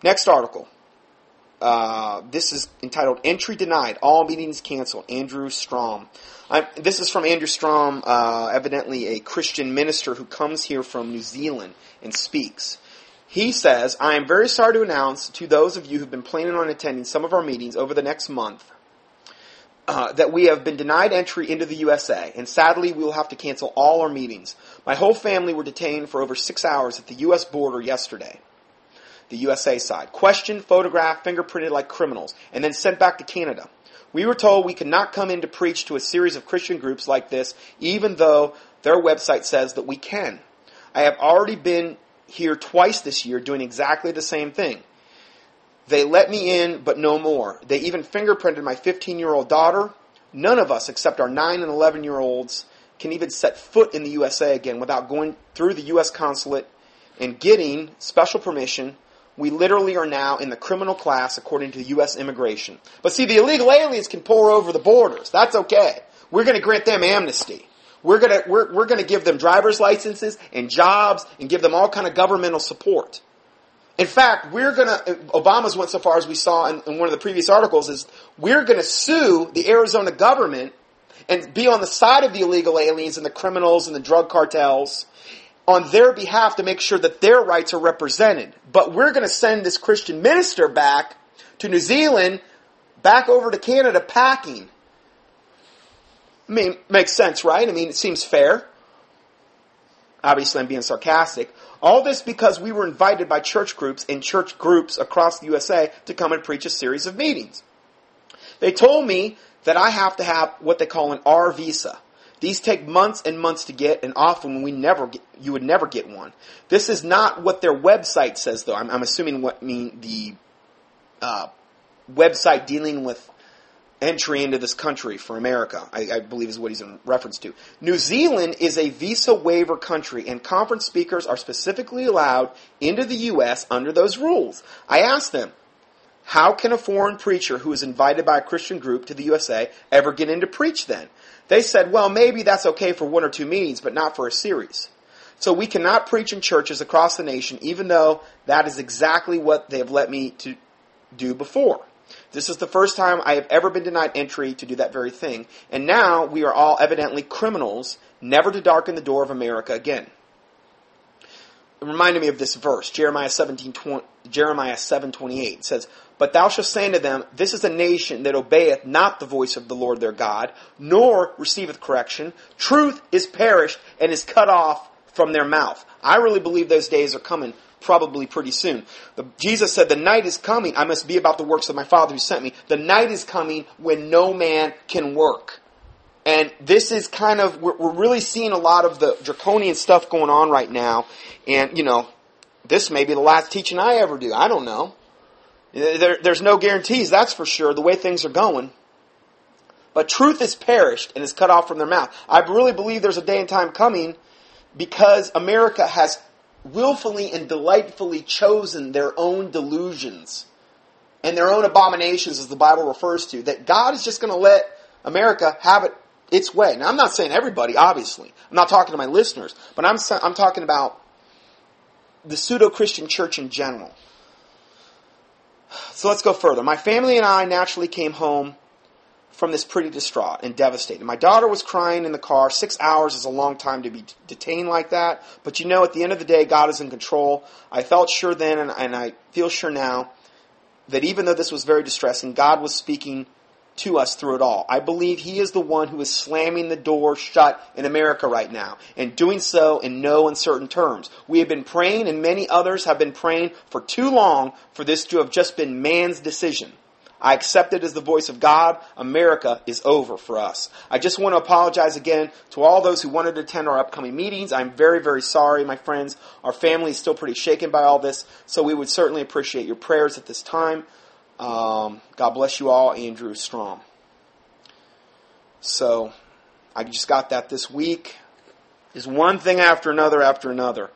Next article. This is entitled Entry Denied, All Meetings Canceled, Andrew Strom. This is from Andrew Strom, evidently a Christian minister who comes here from New Zealand and speaks. He says, I am very sorry to announce to those of you who have been planning on attending some of our meetings over the next month that we have been denied entry into the USA, and sadly we will have to cancel all our meetings. My whole family were detained for over 6 hours at the U.S. border yesterday. The USA side. Questioned, photographed, fingerprinted like criminals, and then sent back to Canada. We were told we could not come in to preach to a series of Christian groups like this, even though their website says that we can. I have already been here twice this year doing exactly the same thing. They let me in, but no more. They even fingerprinted my 15-year-old daughter. None of us, except our 9 and 11-year-olds, can even set foot in the USA again without going through the U.S. consulate and getting special permission. We literally are now in the criminal class according to U.S. immigration. But see, the illegal aliens can pour over the borders. That's okay. We're going to grant them amnesty. We're going to give them driver's licenses and jobs and give them all kind of governmental support. In fact, Obama's went so far as we saw in one of the previous articles, is we're going to sue the Arizona government and be on the side of the illegal aliens and the criminals and the drug cartels on their behalf to make sure that their rights are represented. But we're going to send this Christian minister back to New Zealand, back over to Canada packing. I mean, makes sense, right? I mean, it seems fair. Obviously, I'm being sarcastic. All this because we were invited by church groups and church groups across the USA to come and preach a series of meetings. They told me that I have to have what they call an R visa. These take months and months to get, and often you would never get one. This is not what their website says, though. I'm assuming the website dealing with entry into this country for America, I believe is what he's in reference to. New Zealand is a visa waiver country, and conference speakers are specifically allowed into the U.S. under those rules. I asked them, how can a foreign preacher who is invited by a Christian group to the USA ever get in to preach then? They said, well, maybe that's okay for 1 or 2 meetings, but not for a series. So we cannot preach in churches across the nation, even though that is exactly what they have let me to do before. This is the first time I have ever been denied entry to do that very thing. And now we are all evidently criminals, never to darken the door of America again. It reminded me of this verse, Jeremiah 7:28. It says, but thou shalt say unto them, this is a nation that obeyeth not the voice of the Lord their God, nor receiveth correction. Truth is perished and is cut off from their mouth. I really believe those days are coming probably pretty soon. Jesus said, the night is coming. I must be about the works of my Father who sent me. The night is coming when no man can work. And this is kind of, we're really seeing a lot of the draconian stuff going on right now. And, this may be the last teaching I ever do. I don't know. There's no guarantees, that's for sure, the way things are going. But truth is perished and is cut off from their mouth. I really believe there's a day and time coming because America has willfully and delightfully chosen their own delusions and their own abominations, as the Bible refers to, that God is just going to let America have it its way. Now, I'm not saying everybody, obviously. I'm not talking to my listeners, but I'm talking about the pseudo-Christian church in general. So let's go further. My family and I naturally came home from this pretty distraught and devastated. My daughter was crying in the car. 6 hours is a long time to be detained like that. But at the end of the day, God is in control. I felt sure then, and I feel sure now, that even though this was very distressing, God was speaking to us through it all. I believe He is the one who is slamming the door shut in America right now, and doing so in no uncertain terms. We have been praying, and many others have been praying for too long for this to have just been man's decision. I accept it as the voice of God. America is over for us. I just want to apologize again to all those who wanted to attend our upcoming meetings. I'm very, very sorry, my friends. Our family is still pretty shaken by all this, so we would certainly appreciate your prayers at this time. God bless you all, Andrew Strom. So, I just got that this week. Is one thing after another after another.